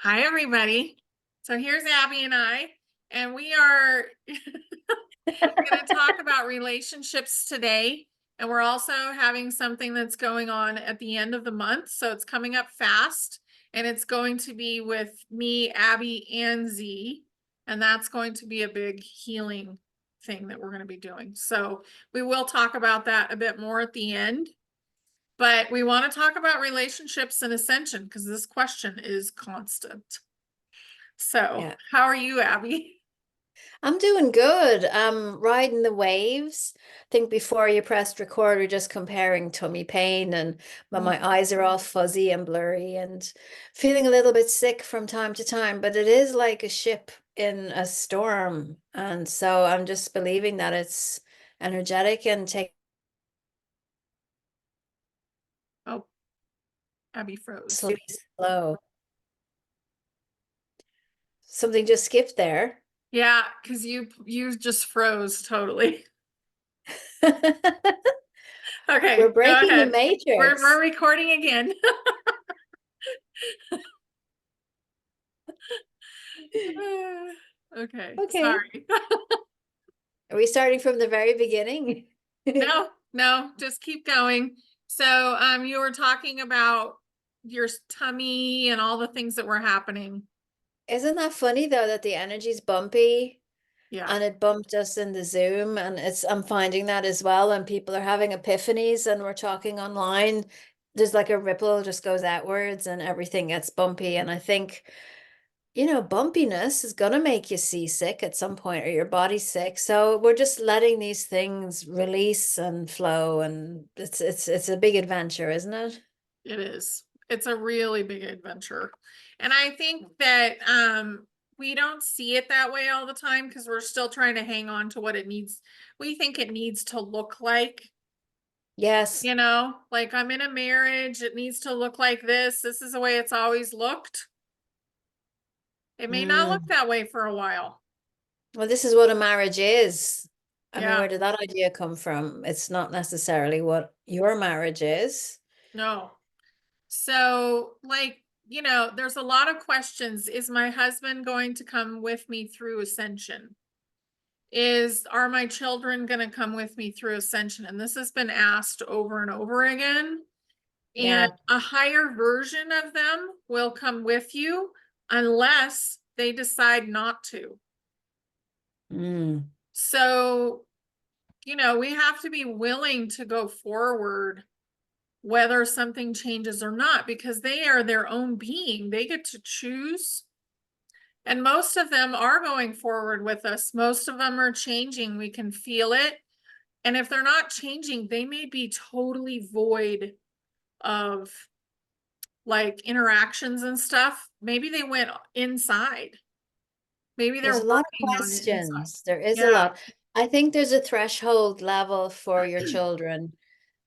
Hi, everybody. So here's Abby and I, and we are going to talk about relationships today. And we're also having something that's going on at the end of the month. So it's coming up fast, and it's going to be with me, Abby, and Z. And that's going to be a big healing thing that we're going to be doing. So we will talk about that a bit more at the end. But we want to talk about relationships and ascension because this question is constant. So, Yeah, how are you, Abby? I'm doing good. I'm riding the waves. I think before you pressed record, we're just comparing tummy pain and but my eyes are all fuzzy and blurry and feeling a little bit sick from time to time. But it is like a ship in a storm. And so I'm just believing that it's energetic and take Oh, Abby froze. slowly slow. Something just skipped there. Yeah, because you just froze totally. We're Okay, go breaking the ahead. We're matrix. recording again. Okay, Okay. sorry. Are we starting from the very beginning? No, just keep going. So, you were talking about your tummy and all the things that were happening. Isn't that funny though that the energy's bumpy Yeah, and it bumped us in the Zoom and I'm finding that as well when people are having epiphanies and we're talking online, there's like a ripple just goes outwards and everything gets bumpy. And I think, bumpiness is gonna make you seasick at some point or your body's sick. So we're just letting these things release and flow and it's a big adventure, isn't it? it is. It's a really big adventure. And I think that we don't see it that way all the time because we're still trying to hang on to what it needs. We think it needs to look like, Yes. like I'm in a marriage, it needs to look like this. This is the way it's always looked. It may not look Mm. that way for a while. Well, this is what a marriage is. I mean, Yeah, where did that idea come from? It's not necessarily what your marriage is. no. So, like, there's a lot of questions. Is my husband going to come with me through Ascension? Are my children going to come with me through Ascension? And this has been asked over and over again. And Yeah. a higher version of them will come with you unless they decide not to. Mm. So, we have to be willing to go forward whether something changes or not, because they are their own being. They get to choose. And most of them are going forward with us. Most of them are changing. We can feel it. And if they're not changing, they may be totally void of like interactions and stuff. Maybe they went inside. Maybe they're There's a lot of working on it inside. questions. There is a Yeah. lot. I think there's a threshold level for your children.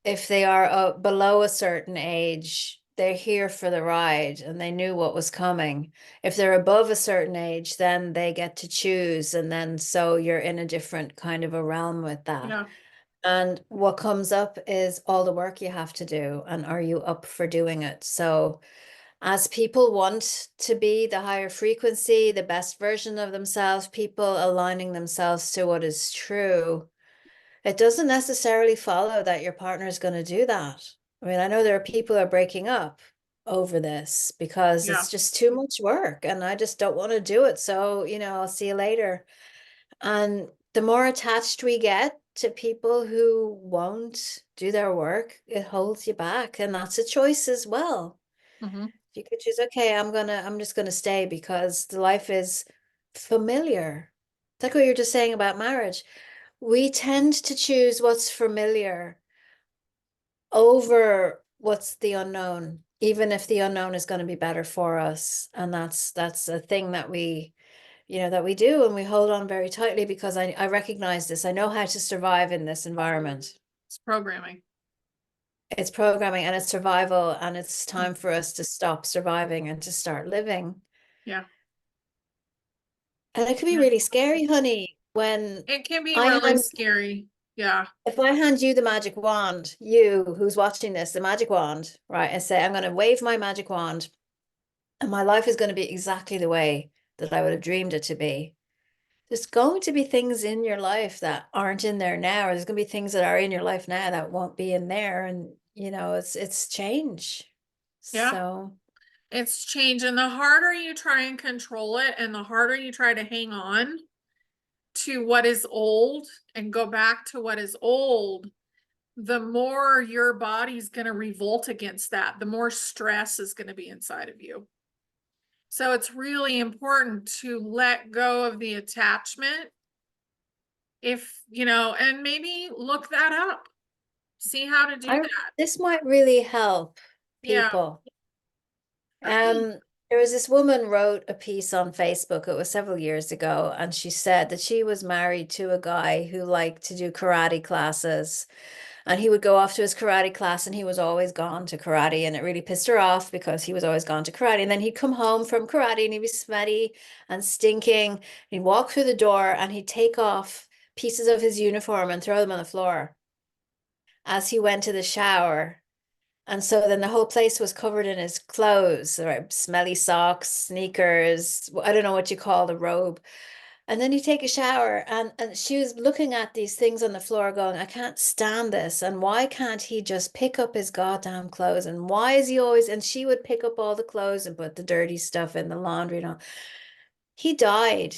If they are below a certain age, they're here for the ride and they knew what was coming. If they're above a certain age, then they get to choose. And then so you're in a different kind of a realm with that. Yeah. And what comes up is all the work you have to do, and are you up for doing it? So, as people want to be the higher frequency, the best version of themselves, people aligning themselves to what is true, it doesn't necessarily follow that your partner is going to do that. I mean, I know there are people who are breaking up over this because Yeah. it's just too much work and I just don't want to do it. So, I'll see you later. And the more attached we get to people who won't do their work, it holds you back. And that's a choice as well. Hmm. You could choose, okay, I'm just gonna stay because the life is familiar. It's like what you're just saying about marriage. We tend to choose what's familiar over what's the unknown, even if the unknown is going to be better for us. And that's a thing that we do and we hold on very tightly because I recognize this. I know how to survive in this environment. It's programming. It's programming and it's survival, and it's time for us to stop surviving and to start living. Yeah. And it can be Yeah. really scary, honey, when It can be I really hand scary. Yeah. if I hand you the magic wand, you who's watching this, the magic wand, right, and say, I'm going to wave my magic wand and my life is going to be exactly the way that I would have dreamed it to be. There's going to be things in your life that aren't in there now, or there's going to be things that are in your life now that won't be in there. And it's change. Yeah. So It's change. And the harder you try and control it and the harder you try to hang on to what is old and go back to what is old, the more your body's going to revolt against that, the more stress is going to be inside of you. So it's really important to let go of the attachment. If, and maybe look that up, see how to do I that. this might really help Yeah. people. There was this woman wrote a piece on Facebook, it was several years ago, and she said that she was married to a guy who liked to do karate classes. And he would go off to his karate class and he was always gone to karate. And it really pissed her off because he was always gone to karate. And then he'd come home from karate and he'd be sweaty and stinking. He'd walk through the door and he'd take off pieces of his uniform and throw them on the floor as he went to the shower. And so then the whole place was covered in his clothes, right? Smelly socks, sneakers, I don't know what you call the robe. And then you take a shower, and she was looking at these things on the floor going, I can't stand this. And why can't he just pick up his goddamn clothes? And why is he always, and she would pick up all the clothes and put the dirty stuff in the laundry and all. He died.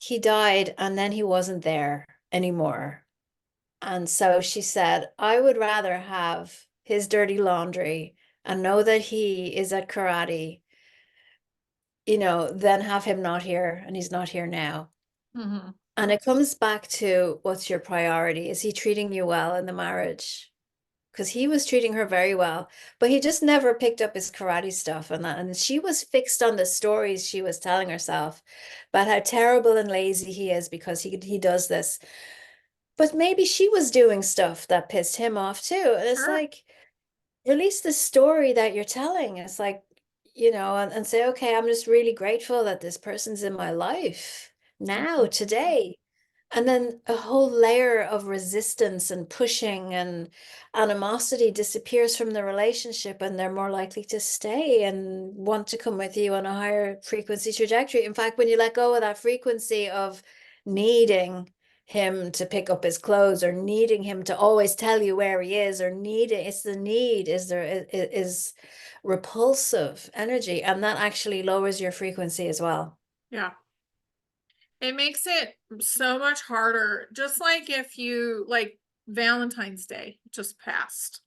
He died, and then he wasn't there anymore. And so she said, I would rather have his dirty laundry and know that he is at karate, than have him not here, and he's not here now. Mm-hmm. And it comes back to, what's your priority? Is he treating you well in the marriage? Because he was treating her very well, but he just never picked up his karate stuff and that. And she was fixed on the stories she was telling herself about how terrible and lazy he is because he does this. But maybe she was doing stuff that pissed him off too. And it's Sure. like, release the story that you're telling. It's like, and say, okay, I'm just really grateful that this person's in my life now, today. And then a whole layer of resistance and pushing and animosity disappears from the relationship, and they're more likely to stay and want to come with you on a higher frequency trajectory. In fact, when you let go of that frequency of needing him to pick up his clothes or needing him to always tell you where he is, or needing, it's the need is repulsive energy, and that actually lowers your frequency as well. Yeah. It makes it so much harder. Just like if you like Valentine's Day just passed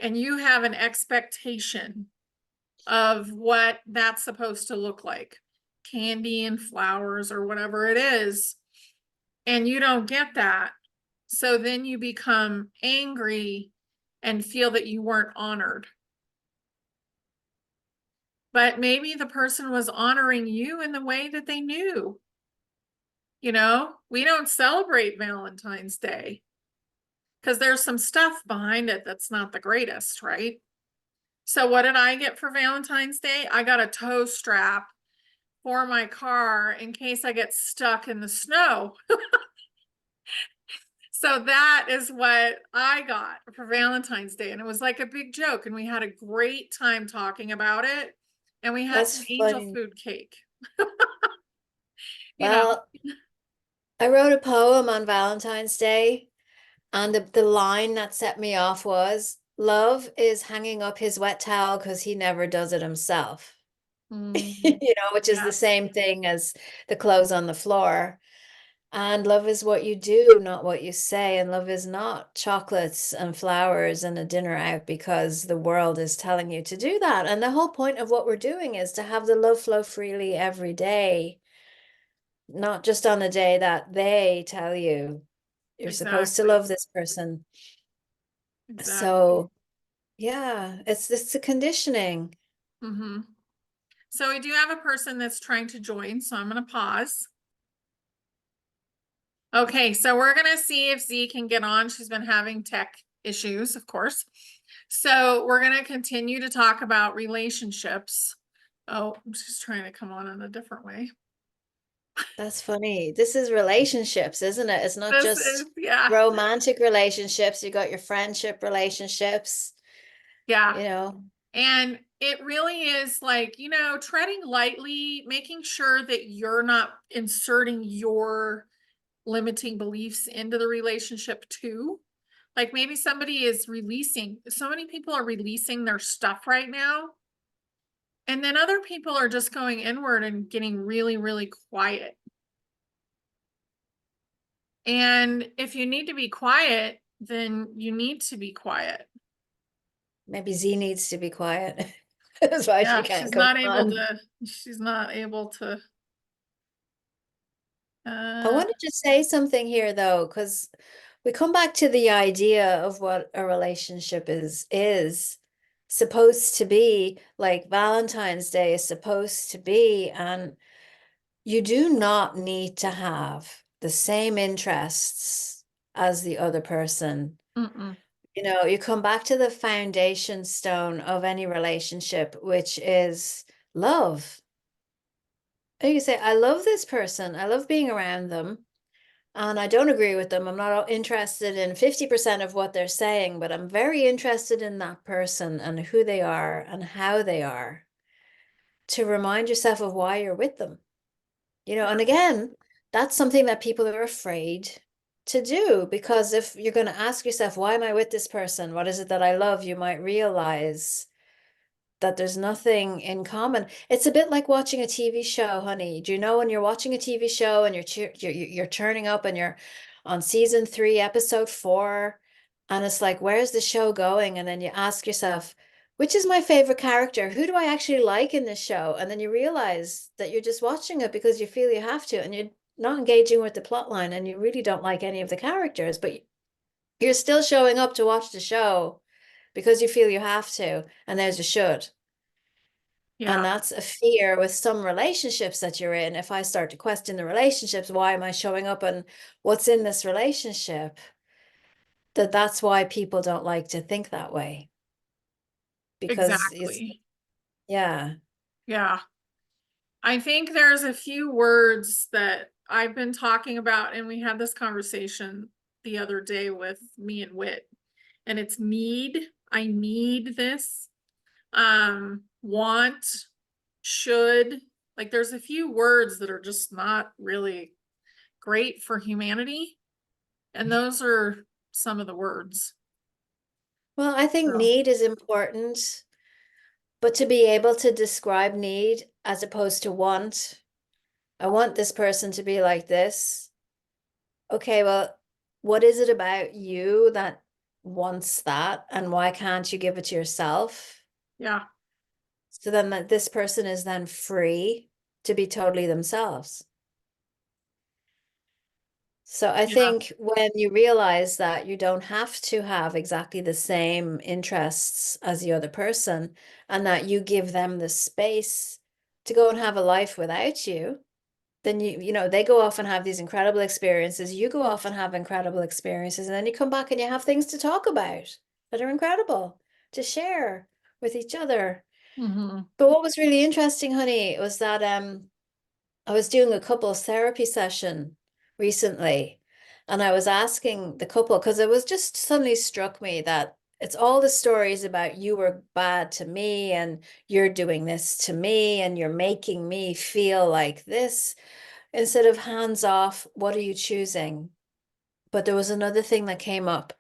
and you have an expectation of what that's supposed to look like, candy and flowers or whatever it is, and you don't get that. So then you become angry and feel that you weren't honored. But maybe the person was honoring you in the way that they knew. We don't celebrate Valentine's Day because there's some stuff behind it that's not the greatest, right? So what did I get for Valentine's Day? I got a tow strap for my car in case I get stuck in the snow. So that is what I got for Valentine's Day. And it was like a big joke. And we had a great time talking about it. And we had some That's angel funny. food cake. You know, Well, I wrote a poem on Valentine's Day, and the line that set me off was, Love is hanging up his wet towel because he never does it himself. mm, Which is the yes, same thing as the clothes on the floor. And love is what you do, not what you say. And love is not chocolates and flowers and a dinner out because the world is telling you to do that. And the whole point of what we're doing is to have the love flow freely every day, not just on the day that they tell you you're supposed to exactly. love this person. Exactly. So yeah, it's the conditioning. Mm-hmm. So we do have a person that's trying to join. So I'm going to pause. Okay, so we're going to see if Z can get on. She's been having tech issues, of course. So we're going to continue to talk about relationships. Oh, I'm just trying to come on in a different way. That's funny. This is relationships, isn't it? It's not This is, just yeah, romantic relationships. You got your friendship relationships, yeah. you know. And it really is like, treading lightly, making sure that you're not inserting your limiting beliefs into the relationship too. Like maybe somebody is releasing, so many people are releasing their stuff right now. And then other people are just going inward and getting really, really quiet. And if you need to be quiet, then you need to be quiet. Maybe Z needs to be quiet. That's why she Yeah, can't come on. she's not able to I uh wanted to say something here though, because we come back to the idea of what a relationship is supposed to be, like Valentine's Day is supposed to be, and you do not need to have the same interests as the other person. mm-mm, You come back to the foundation stone of any relationship, which is love. And you say, I love this person. I love being around them. And I don't agree with them. I'm not interested in 50% of what they're saying, but I'm very interested in that person and who they are and how they are, to remind yourself of why you're with them. And again, that's something that people are afraid to do, because if you're going to ask yourself, why am I with this person? What is it that I love? You might realize that there's nothing in common. It's a bit like watching a TV show, honey. Do you know when you're watching a TV show and you're turning up and you're on season 3, episode 4, and it's like, where's the show going? And then you ask yourself, which is my favorite character? Who do I actually like in this show? And then you realize that you're just watching it because you feel you have to, and you're not engaging with the plot line, and you really don't like any of the characters, but you're still showing up to watch the show because you feel you have to, and there's a should. And yeah, that's a fear with some relationships that you're in. If I start to question the relationships, why am I showing up and what's in this relationship? That's why people don't like to think that way. Because exactly. yeah. Yeah. I think there's a few words that I've been talking about, and we had this conversation the other day with me and Wit, and it's need. I need this. Want, should. Like there's a few words that are just not really great for humanity. And those are some of the words. Well, I think So, need is important, but to be able to describe need as opposed to want, I want this person to be like this. Okay, well, what is it about you that wants that? And why can't you give it to yourself? yeah, So then this person is then free to be totally themselves. So I yeah, think when you realize that you don't have to have exactly the same interests as the other person, and that you give them the space to go and have a life without you, then they go off and have these incredible experiences. You go off and have incredible experiences, and then you come back and you have things to talk about that are incredible to share with each other. hmm, But what was really interesting, honey, was that I was doing a couples therapy session recently, and I was asking the couple, because it was just suddenly struck me that it's all the stories about you were bad to me and you're doing this to me and you're making me feel like this, instead of hands off, what are you choosing? But there was another thing that came up,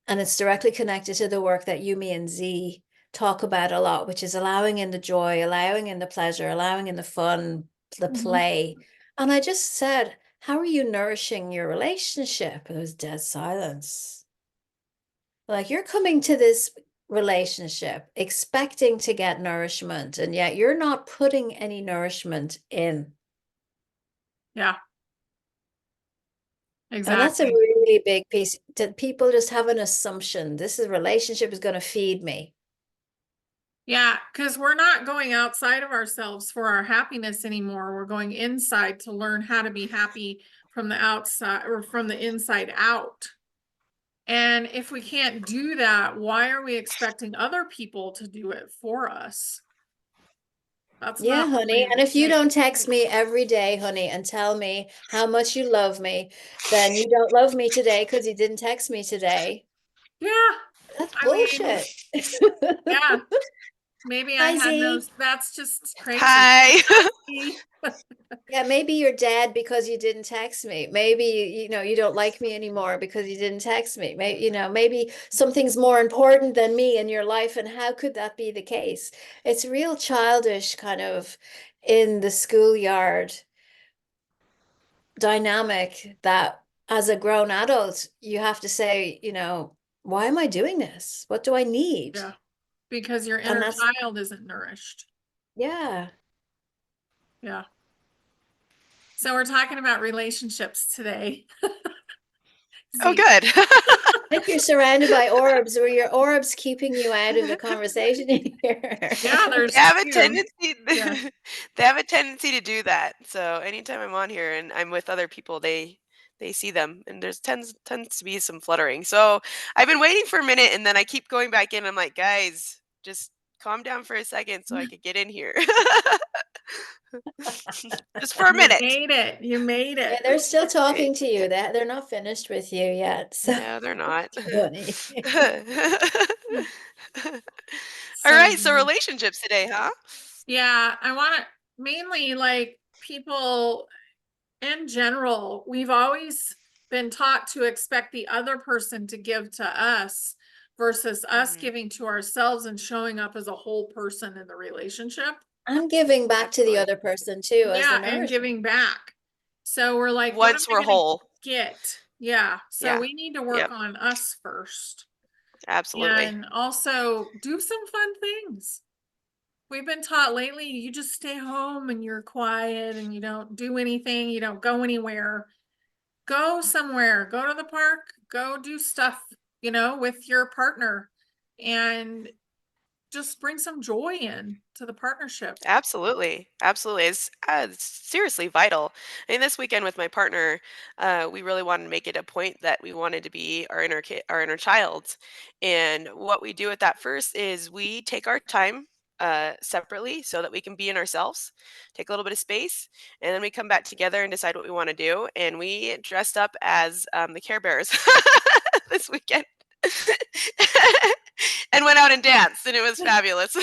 and it's directly connected to the work that you, me, and Z talk about a lot, which is allowing in the joy, allowing in the pleasure, allowing in the fun, the hmm, play. And I just said, how are you nourishing your relationship? And it was dead silence. Like, you're coming to this relationship expecting to get nourishment, and yet you're not putting any nourishment in. yeah, And that's a exactly. really big piece. That people just have an assumption this is relationship is going to feed me. Yeah, because we're not going outside of ourselves for our happiness anymore. We're going inside to learn how to be happy from the outside or from the inside out. And if we can't do that, why are we expecting other people to do it for us? That's Yeah, not honey. really And if you make don't text me every day, honey, and tell me how much you love me, then you don't love me today because you didn't text me today. Yeah, That's I mean, bullshit. yeah. Maybe I Hi, had no, Z. that's just crazy. Hi. See? Yeah, maybe you're dead because you didn't text me. Maybe you don't like me anymore because you didn't text me. Maybe something's more important than me in your life, and how could that be the case? It's real childish kind of in the schoolyard dynamic that as a grown adult, you have to say, why am I doing this? What do I need? Yeah, because your And inner that's, child isn't nourished. yeah. Yeah. So we're talking about relationships today. Oh, Z. good. I think you're surrounded by orbs. Were your orbs keeping you out of the conversation in Yeah, here? They there's have a two. tendency Yeah. they have a tendency to do that. So anytime I'm on here and I'm with other people, they see them and there's tends to be some fluttering. So I've been waiting for a minute and then I keep going back in. I'm like, guys, just calm down for a second so I could get in here. Just for a You minute. made it. You made Yeah, it. they're still Hey, talking to you. They're not finished with you yet. So no, they're not. funny. All So right, so good. relationships today, huh? Yeah, I want to mainly like people in general, we've always been taught to expect the other person to give to us versus us Hmm. giving to ourselves and showing up as a whole person in the relationship. I'm giving back to the Absolutely. other person too as the Yeah, and nourishment. giving back. So we're like, what am Once I we're going to whole. get? Yeah. So Yeah. we need to work Yep. on us first Absolutely. and also do some fun things. We've been taught lately, you just stay home and you're quiet and you don't do anything, you don't go anywhere. Go somewhere, go to the park, go do stuff, with your partner and just bring some joy in to the partnership. Absolutely. Absolutely. It's seriously vital. And this weekend with my partner, we really wanted to make it a point that we wanted to be our inner kid, our inner child. And what we do with that first is we take our time separately so that we can be in ourselves, take a little bit of space, and then we come back together and decide what we want to do. And we dressed up as the Care Bears this weekend. And went out and danced, and it was fabulous.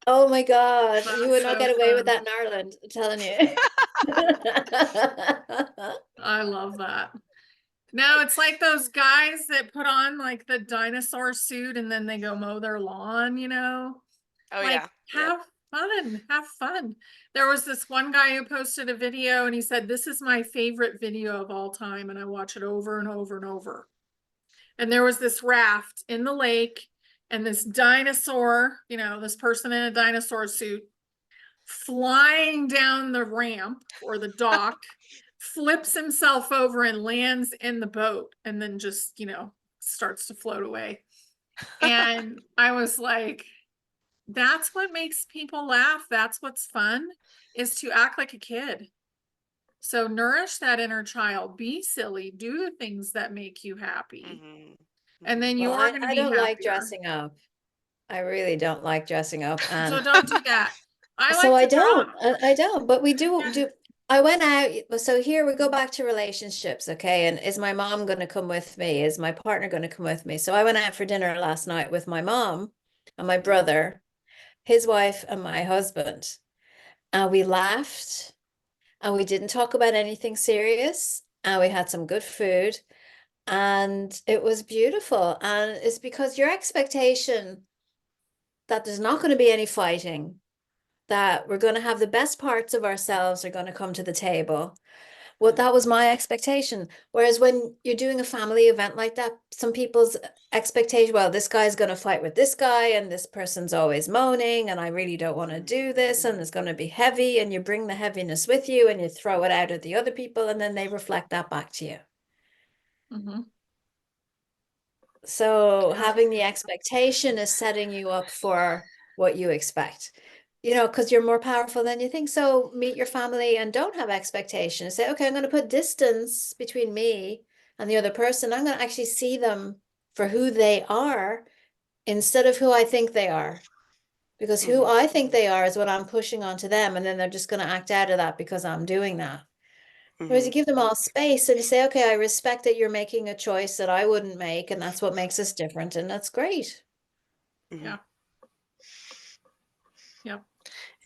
Oh my God. You That's would not so get away with fun. that in Ireland, I'm telling you. I love that. No, it's like those guys that put on like the dinosaur suit and then they go mow their lawn. Oh Like, yeah. Yep. have fun, have fun. There was this one guy who posted a video and he said, "This is my favorite video of all time," and I watch it over and over and over. And there was this raft in the lake and this dinosaur, this person in a dinosaur suit flying down the ramp or the dock, flips himself over and lands in the boat and then just, starts to float away. And I was like, that's what makes people laugh. That's what's fun, is to act like a kid. So nourish that inner child, be silly, do the things that make you happy. Mhm. And then Mhm. Well, you're I, going to I be don't like happier. dressing up. I really don't like dressing up. So And don't do that. I so like I to don't, draw. I don't, but we do Yeah. do. I went out. So here we go back to relationships. Okay. And is my mom going to come with me? Is my partner going to come with me? So I went out for dinner last night with my mom and my brother, his wife, and my husband. And we laughed and we didn't talk about anything serious. And we had some good food and it was beautiful. And it's because your expectation that there's not going to be any fighting, that we're going to have the best parts of ourselves are going to come to the table. Well, Mhm. that was my expectation. Whereas when you're doing a family event like that, some people's expectation, well, this guy's going to fight with this guy, and this person's always moaning, and I really don't want to Mhm. do this, and it's going to be heavy, and you bring the heaviness with you, and you throw it out at the other people, and then they reflect that back to you. Mhm. So Yeah. having the expectation is setting you up for what you expect, because you're more powerful than you think. So meet your family and don't have expectations. Say, okay, I'm going to put distance between me and the other person. I'm going to actually see them for who they are instead of who I think they are. Because who Mhm. I think they are is what I'm pushing onto them. And then they're just going to act out of that because I'm doing that. Whereas you Mhm. give them all space and you say, okay, I respect that you're making a choice that I wouldn't make, and that's what makes us different, and that's great. Mhm. Yeah. Yep.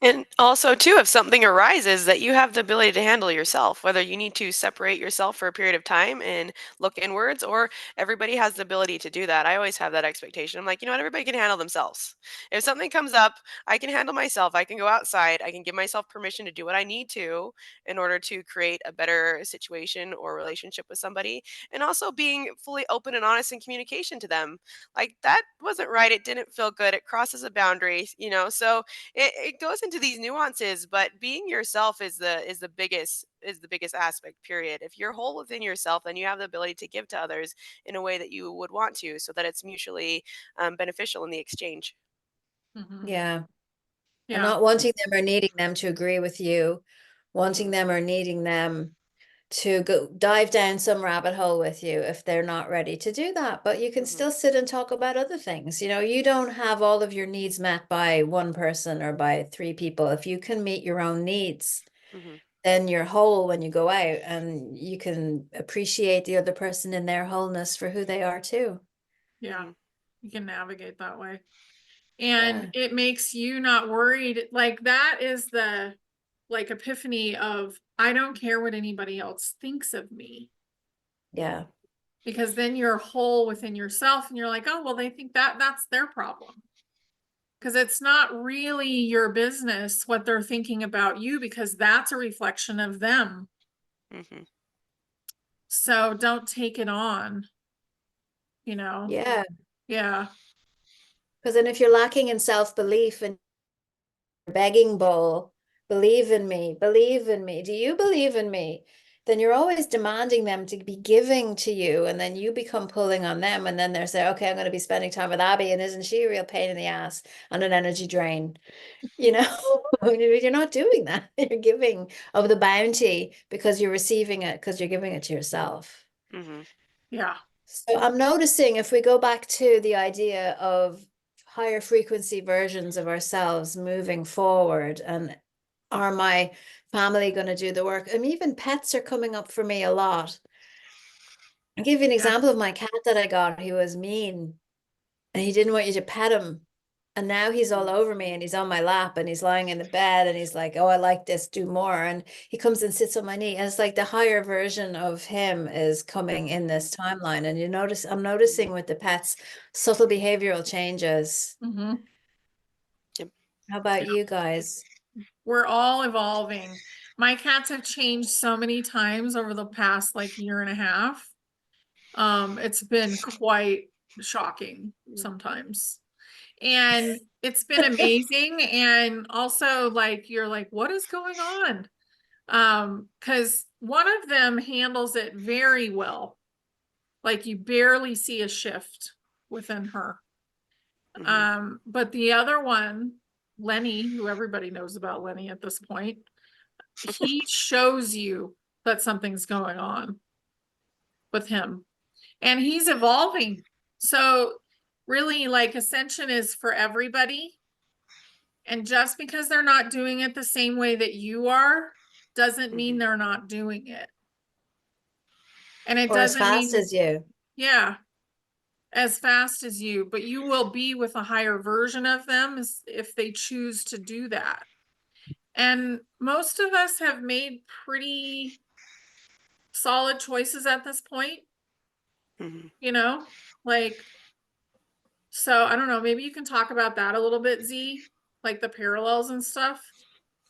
And also, too, if something arises, that you have the ability to handle yourself, whether you need to separate yourself for a period of time and look inwards, or everybody has the ability to do that. I always have that expectation. I'm like, you know what, everybody can handle themselves. If something comes up, I can handle myself. I can go outside. I can give myself permission to do what I need to in order to create a better situation or relationship with somebody. And also being fully open and honest in communication to them. Like, that wasn't right. It didn't feel good. It crosses a boundary, so it goes into these nuances, but being yourself is the biggest aspect, period. If you're whole within yourself, then you have the ability to give to others in a way that you would want to, so that it's mutually beneficial in the exchange. Hmm. Yeah. And Yeah. not wanting them or needing them to agree with you, wanting Hmm. them or needing them to go dive down some rabbit hole with you if they're not ready to do that. But you can Hmm. still sit and talk about other things. You don't have all of your needs met by one person or by three people. If you can meet your own needs, Hmm. then you're whole when you go out, and you can appreciate the other person in their wholeness for who they are too. Yeah. Hmm. You can navigate that way. And Yeah. it makes you not worried. Like that is the like epiphany of I don't care what anybody else thinks of me. Yeah. Because then you're whole within yourself and you're like, oh, well, they think that's their problem. Because it's not really your business what they're thinking about you, because that's a reflection of them. Hmm. So don't take it on, you know? Yeah. Yeah. Because then if you're lacking in self-belief and begging bowl, believe in me, believe in me. Do you believe in me? Then you're always demanding them to be giving to you, and then you become pulling on them, and then they're saying, okay, I'm going to be spending time with Abby, and isn't she a real pain in the ass and an energy drain? You know, you're not doing that. You're giving of the bounty because you're receiving it, because you're giving it to yourself. Hmm. Yeah. So I'm noticing, if we go back to the idea of higher frequency versions of ourselves moving forward, and are my family going to do the work? I mean, even pets are coming up for me a lot. I'll give you an Yeah. example of my cat that I got. He was mean and he didn't want you to pet him. And now he's all over me and he's on my lap and he's lying in the bed and he's like, oh, I like this, do more. And he comes and sits on my knee. And it's like the higher version of him is coming in this timeline. And I'm noticing with the pets, subtle behavioral changes. Hmm. Yep. How about you guys? We're all evolving. My cats have changed so many times over the past like year and a half. It's been quite shocking sometimes. And it's been amazing. And also like you're like, what is going on? Because one of them handles it very well. Like you barely see a shift within her. Hmm. But the other one, Lenny, who everybody knows about Lenny at this point, he shows you that something's going on with him and he's evolving. So really like Ascension is for everybody. And just because they're not doing it the same way that you are, doesn't mean Hmm. they're not doing it. And it Or as doesn't fast mean, as you? yeah, as fast as you, but you will be with a higher version of them if they choose to do that. And most of us have made pretty solid choices at this point, Hmm. you know, like, so I don't know, maybe you can talk about that a little bit, Z, like the parallels and stuff.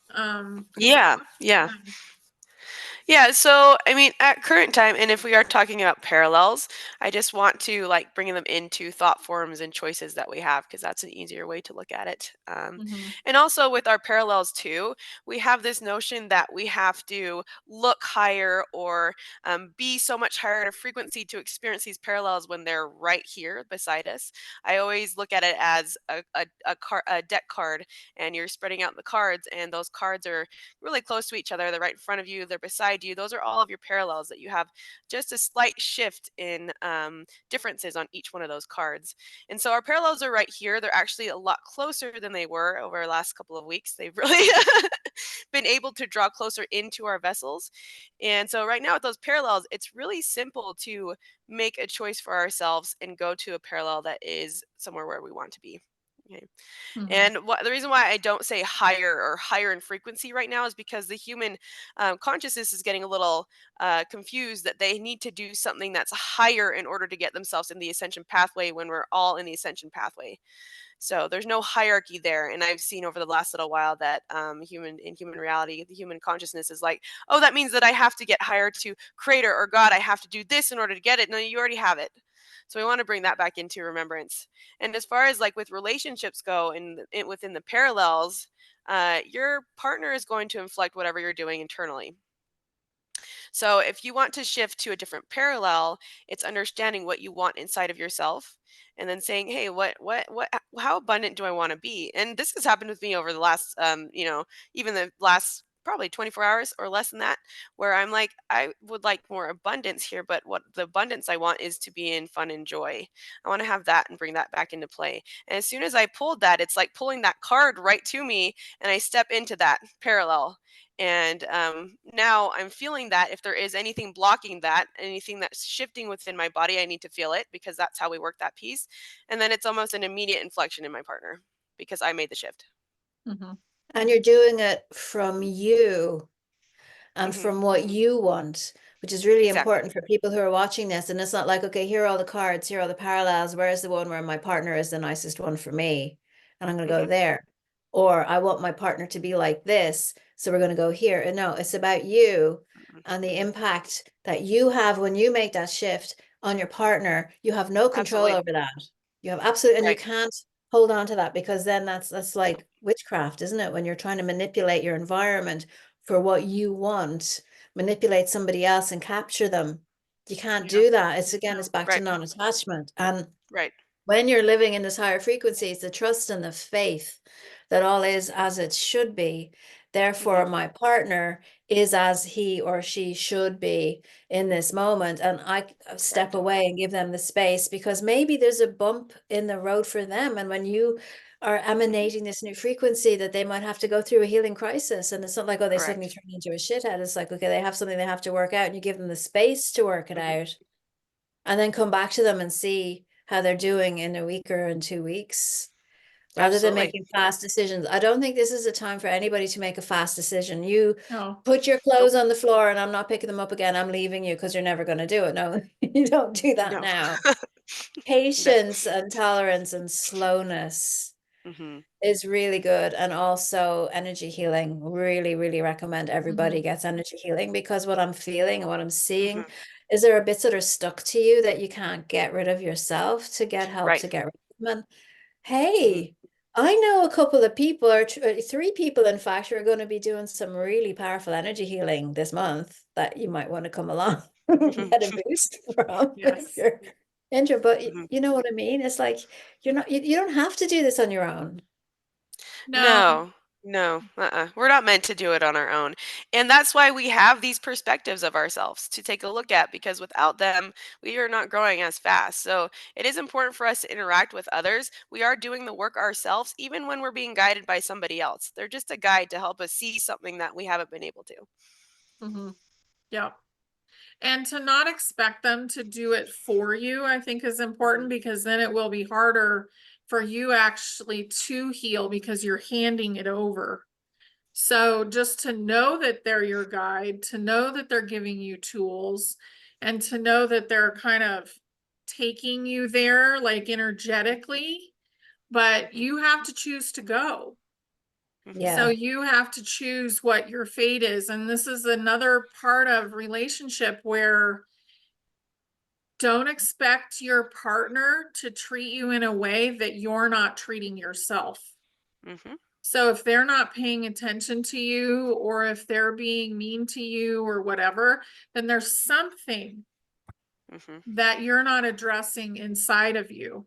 Because Yeah. Yeah. Yeah, so I mean, at current time, and if we are talking about parallels, I just want to like bring them into thought forms and choices that we have, because that's an easier way to look at it. Mhm. And also with our parallels too, we have this notion that we have to look higher, or be so much higher in a frequency to experience these parallels when they're right here beside us. I always look at it as a deck card, and you're spreading out the cards, and those cards are really close to each other. They're right in front of you, they're beside you. Those are all of your parallels that you have, just a slight shift in differences on each one of those cards. And so our parallels are right here. They're actually a lot closer than they were over the last couple of weeks. They've really been able to draw closer into our vessels. And so right now with those parallels, it's really simple to make a choice for ourselves and go to a parallel that is somewhere where we want to be. Okay. Mhm. And the reason why I don't say higher in frequency right now is because the human consciousness is getting a little confused that they need to do something that's higher in order to get themselves in the ascension pathway when we're all in the ascension pathway. So there's no hierarchy there. And I've seen over the last little while that human reality, the human consciousness is like, oh, that means that I have to get higher to creator or God. I have to do this in order to get it. No, you already have it. So we want to bring that back into remembrance. And as far as like with relationships go within the parallels, your partner is going to inflect whatever you're doing internally. So if you want to shift to a different parallel, it's understanding what you want inside of yourself and then saying, "Hey, how abundant do I want to be?" And this has happened with me over the last even the last probably 24 hours or less than that, where I'm like, I would like more abundance here, but what the abundance I want is to be in fun and joy. I want to have that and bring that back into play. And as soon as I pulled that, it's like pulling that card right to me and I step into that parallel. And now I'm feeling that if there is anything blocking that, anything that's shifting within my body, I need to feel it because that's how we work that piece. And then it's almost an immediate inflection in my partner because I made the shift. Mhm. And you're doing it from you and Hmm. from what you want, which is really Exactly. important for people who are watching this. And it's not like, okay, here are all the cards, here are all the parallels. Where's the one where my partner is the nicest one for me? And I'm going to go Hmm. there. Or I want my partner to be like this. So we're going to go here. And no, it's about you and the Hmm. impact that you have when you make that shift on your partner. You have no control Absolutely. over that. You have absolute, and you Right. can't hold on to that because then that's like witchcraft, isn't it? When you're trying to manipulate your environment for what you want, manipulate somebody else and capture them. You can't Yeah. do that. It's again, it's No. back to Right. non-attachment. And Right. when you're living in this higher frequencies, the trust and the faith that all is as it should be. Hmm. Therefore, my partner is as he or she should be in this moment. And I step Correct. away and give them the space because maybe there's a bump in the road for them. And when you are Hmm. emanating this new frequency, that they might have to go through a healing crisis. And it's not like, oh, they suddenly Correct. turn into a shithead. It's like, okay, they have something they have to work out, and you give them the space to work it Hmm. out and then come back to them and see how they're doing in a week or in 2 weeks rather than Absolutely. making fast decisions. I don't think this is a time for anybody to make a fast decision. You No. put your Nope. clothes on the floor and I'm not picking them up again. I'm leaving you because you're never going to do it. No, you don't do that No. now. No. Patience and tolerance and slowness Hmm. is really good. And also energy healing. Really, really recommend everybody Mhm. gets energy healing because what I'm feeling and what I'm seeing Hmm. is there are bits that are stuck to you that you can't get rid of yourself to get help Right. to get rid of them. And Hmm. hey, I know a couple of people, or three people, in fact, who are going to be doing some really powerful energy healing this month that you might want to come along Hmm. get a boost from if Yes. you're interested. But Hmm. you know what I mean? It's like you don't have to do this on your own. No. No, no, we're not meant to do it on our own. And that's why we have these perspectives of ourselves to take a look at, because without them, we are not growing as fast. So it is important for us to interact with others. We are doing the work ourselves, even when we're being guided by somebody else. They're just a guide to help us see something that we haven't been able to. Mhm. Yep. And to not expect them to do it for you, I think is important Hmm. because then it will be harder for you actually to heal because you're handing it over. So just to know that they're your guide, to know that they're giving you tools, and to know that they're kind of taking you there, like energetically, but Hmm. you have to choose to go. Hmm. So Yeah. you have to choose what your fate is. And this is another part of relationship where don't expect your partner to treat you in a way that you're not treating yourself. Hmm. So if they're not paying attention to you, or if they're being mean to you or whatever, then there's something Hmm. that you're not addressing inside of you.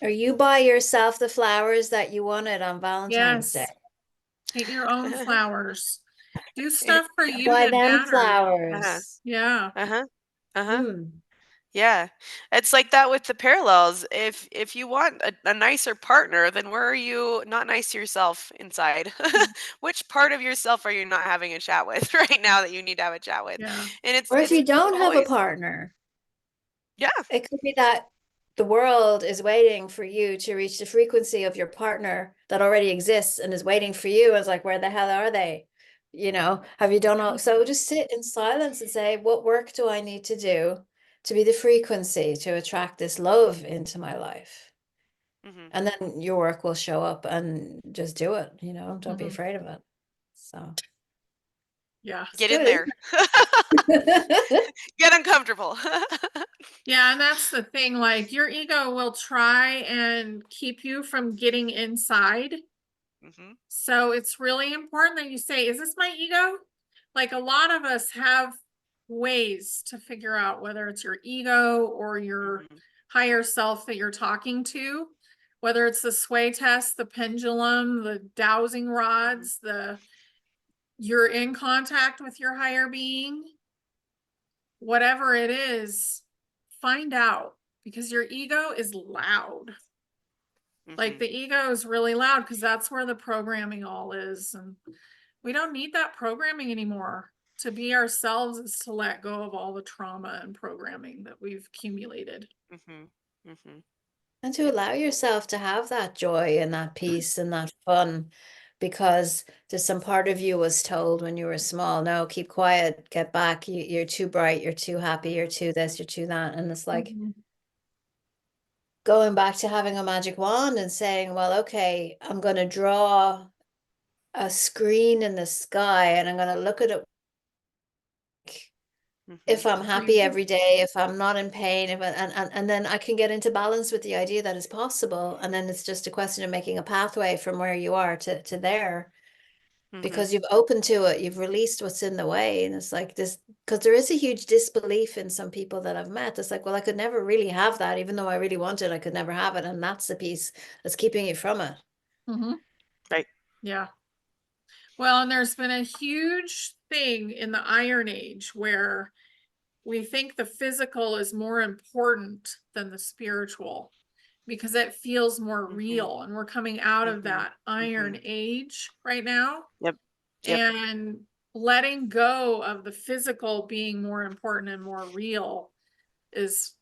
Or you buy yourself the flowers that you wanted on Valentine's Day. Yes. Get your own flowers. Do stuff for you Buy that them matters. Uh-huh. flowers. Uh-huh. Yeah. Uh-huh. Hmm. Yeah. It's like that with the parallels. If you want a nicer partner, then where are you not nice to yourself inside? Which part of yourself are you not having a chat with right now that you need to have a chat with? Yeah. And Or if it's you don't have a always partner, yeah. it could be that the world is waiting for you to reach the frequency of your partner that already exists and is waiting for you. It's like, where the hell are they? You know, have you done all? So just sit in silence and say, what work do I need to do to be the frequency to attract this love into my life? Mhm. And then your work will show up, and just do it, you know, don't be Mhm. afraid of it. So Yeah. it's Get in good, there. isn't it? Get uncomfortable. Yeah, and that's the thing, like your ego will try and keep you from getting inside. Mhm. So it's really important that you say, is this my ego? Like a lot of us have ways to figure out whether it's your ego or your Mhm. higher self that you're talking to, whether it's the sway test, the pendulum, the dowsing Mhm. rods, you're in contact with your higher being, whatever it is, find out, because your ego is loud. Like Mhm. the ego is really loud because that's where the programming all is. And we don't need that programming anymore. To be ourselves is to let go of all the trauma and programming that we've accumulated. Mhm. Mhm. And to allow yourself to have that joy and that peace and that fun, because there's some part of you was told when you were small, no, keep quiet, get back, you're too bright, you're too happy, you're too this, you're too that. And it's like Mhm. going back to having a magic wand and saying, well, okay, I'm going to draw a screen in the sky and I'm going to look at it. If Mhm. I'm happy every day, if I'm not in pain, if and then I can get into balance with the idea that it's possible. And then it's just a question of making a pathway from where you are to there, Mhm. because you've opened to it, you've released what's in the way. And it's like this, because there is a huge disbelief in some people that I've met. It's like, well, I could never really have that, even though I really want it, I could never have it. And that's the piece that's keeping you from it. Mhm. Right. Yeah. Well, and there's been a huge thing in the Iron Age where we think the physical is more important than the spiritual because it feels more Mhm. real. And we're coming out of Mhm. that Iron Mhm. Age right now. Yep. Yep. And letting go of the physical being more important and more real is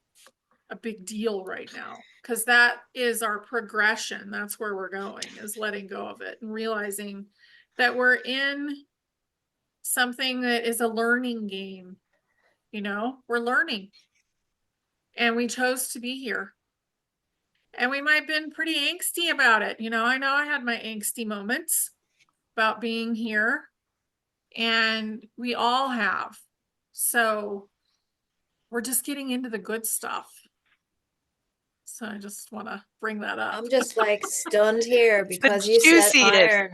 a big deal right now, because that is our progression. That's where we're going, is letting go of it and realizing that we're in something that is a learning game. We're learning and we chose to be here, and we might have been pretty angsty about it. I know I had my angsty moments about being here, and we all have. So we're just getting into the good stuff. So I just want to bring that up. I'm just like stunned here It's been because you said juicy. iron.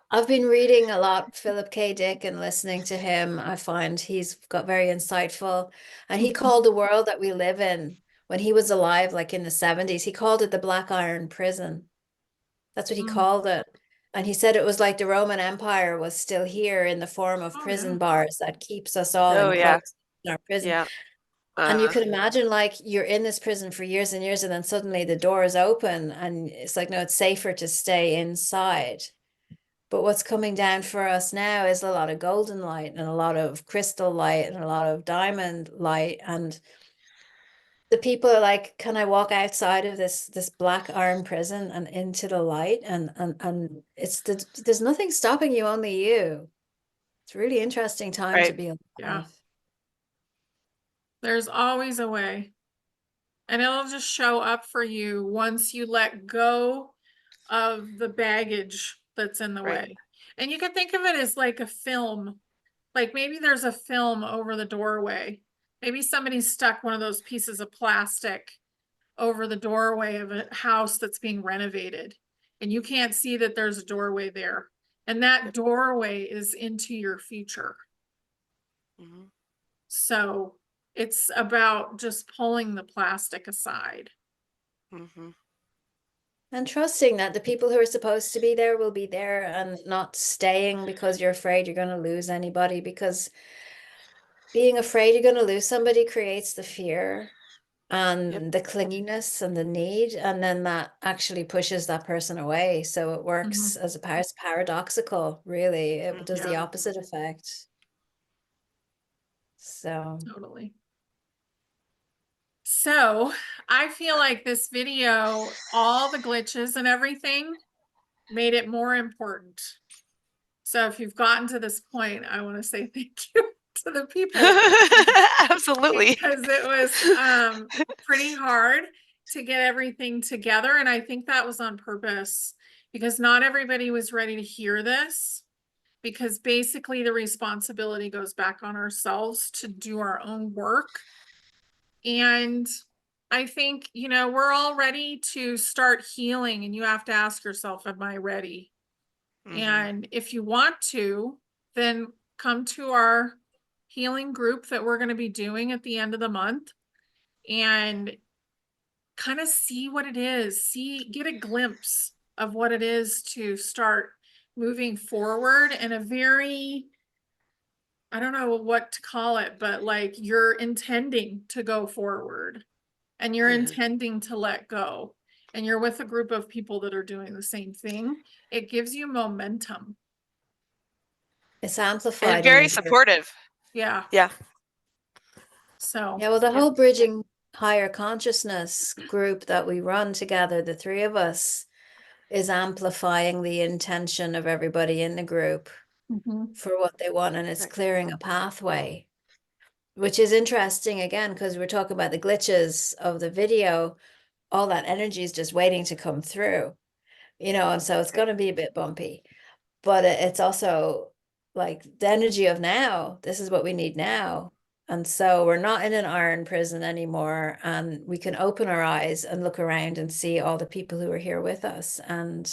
I've been reading a lot Philip K. Dick and listening to him. I find he's got very insightful. And he called the world that we live in, when he was alive, like in the 70s, he called it the Black Iron Prison. That's what he Mm. called it. And he said it was like the Roman Empire was still here in the form of Oh yeah. prison bars that keeps us all Oh yeah. enclosed in our prison. Yeah. And you Uh-huh. can imagine, like, you're in this prison for years and years, and then suddenly the doors open, and it's like, no, it's safer to stay inside. But what's coming down for us now is a lot of golden light and a lot of crystal light and a lot of diamond light. And the people are like, can I walk outside of this black iron prison and into the light? And there's nothing stopping you, only you. It's a really interesting time to Right. be Yeah. alive. There's always a way. And it'll just show up for you once you let go of the baggage that's in the Right. way. And you can think of it as like a film. Like maybe there's a film over the doorway. Maybe somebody stuck one of those pieces of plastic over the doorway of a house that's being renovated. And you can't see that there's a doorway there. And that Yep. doorway is into your future. Mhm. So it's about just pulling the plastic aside. Mhm. And trusting that the people who are supposed to be there will be there, and not staying because you're afraid you're going to lose anybody, because being afraid you're going to lose somebody creates the fear Yep. and the clinginess and the need, and then that actually pushes that person away. So it works Mhm. as a paradoxical, really. It does Yeah, the opposite effect. So totally. So I feel like this video, all the glitches and everything, made it more important. So if you've gotten to this point, I want to say thank you to the people Absolutely. because it was pretty hard to get everything together. And I think that was on purpose because not everybody was ready to hear this, because basically the responsibility goes back on ourselves to do our own work. And I think, we're all ready to start healing, and you have to ask yourself, am I ready? Mhm. And if you want to, then come to our healing group that we're going to be doing at the end of the month and kind of see what it is, get a glimpse of what it is to start moving forward in a very, I don't know what to call it, but like you're intending to go forward and you're Mhm. intending to let go, and you're with a group of people that are doing the same thing. It gives you momentum. It's And amplified in very the group. supportive. Yeah. Yeah. So, Yeah, well, the Yep. whole Bridging Higher Consciousness group that we run together, the three of us, is amplifying the intention of everybody in the group mhm, for what they want, and it's Right. clearing a pathway, which is interesting again, because we're talking about the glitches of the video. All that energy is just waiting to come through, and so it's Right. going to be a bit bumpy, but it's also like the energy of now. This is what we need now. And so we're not in an iron prison anymore, and we can open our eyes and look around and see all the people who are here with us. And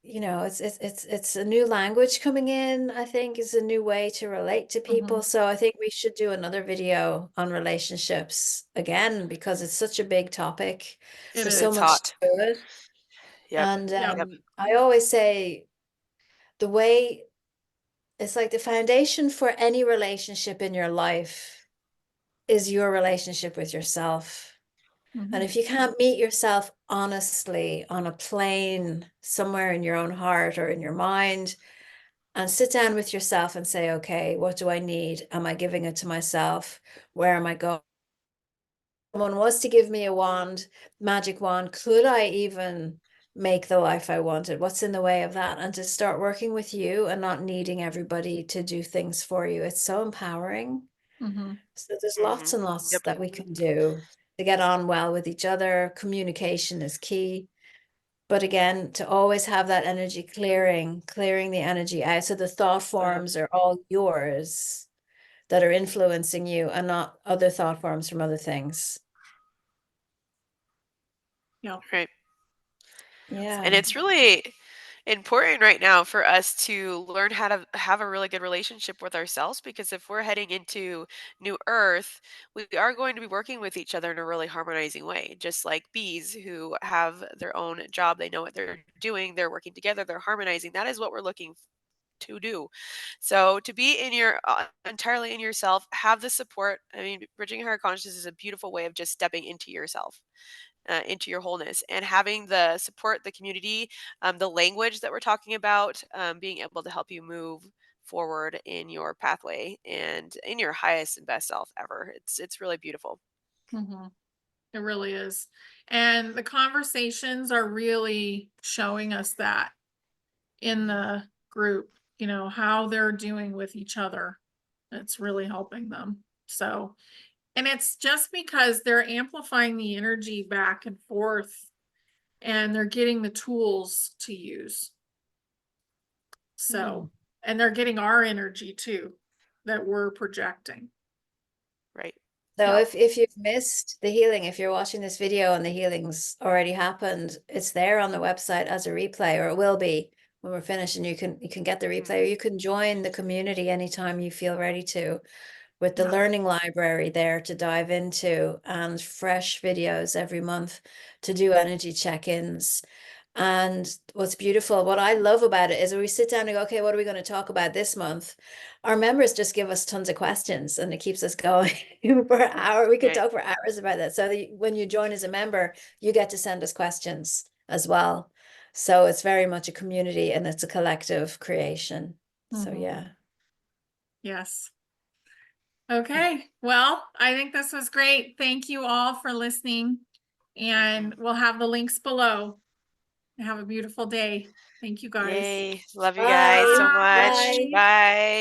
it's a new language coming in. I think is a new way to relate to people. mhm. So I think we should do another video on relationships again, because it's such a big topic. It So There's so it's is. much hot. to it. Yep. And Yep. Yep. I always say the way it's like the foundation for any relationship in your life is your relationship with yourself. And Mhm, if you can't meet yourself honestly on a plane somewhere in your own heart or in your mind, and sit down with yourself and say, okay, what do I need? Am I giving it to myself? Where am I going? Someone was to give me a wand, magic wand. Could I even make the life I wanted? What's in the way of that? And to start working with you and not needing everybody to do things for you. It's so empowering. mhm, So there's lots Mhm. and lots Yep. that we can do to get on well with each other. Communication is key. But again, to always have that energy clearing the energy out. So the thought Uh-huh. forms are all yours that are influencing you, and not other thought forms from other things. yep, Right. And Yeah. it's really important right now for us to learn how to have a really good relationship with ourselves, because if we're heading into new earth, we are going to be working with each other in a really harmonizing way, just like bees who have their own job. They know what they're doing, they're working together, they're harmonizing. That is what we're looking to do. So to be in your entirely in yourself, have the support. I mean, bridging higher consciousness is a beautiful way of just stepping into yourself, into your wholeness, and having the support, the community, the language that we're talking about, being able to help you move forward in your pathway and in your highest and best self ever. It's really beautiful. mhm. It really is. And the conversations are really showing us that in the group, how they're doing with each other. It's really helping them. So, and it's just because they're amplifying the energy back and forth, and they're getting the tools to use. Hmm. So, and they're getting our energy too that we're projecting. Right. So Yep. if you've missed the healing, if you're watching this video and the healing's already happened, it's there on the website as a replay, or it will be when we're finished, and you can get the replay, or Mhm. you can join the community anytime you feel ready to, with the Yeah. learning library there to dive into, and fresh videos every month to do energy check-ins. And what's beautiful, what I love about it is when we sit down and go, okay, what are we going to talk about this month? Our members just give us tons of questions, and it keeps us going for an hour. We could Right. talk for hours about that. So that when you join as a member, you get to send us questions as well. So it's very much a community, and it's a collective creation. So Mhm. yeah. Yes. Okay, well, I think this was great. Thank you all for listening. And we'll have the links below. Have a beautiful day. Thank you guys. Yay. Love you guys Bye. so much. Bye. Bye.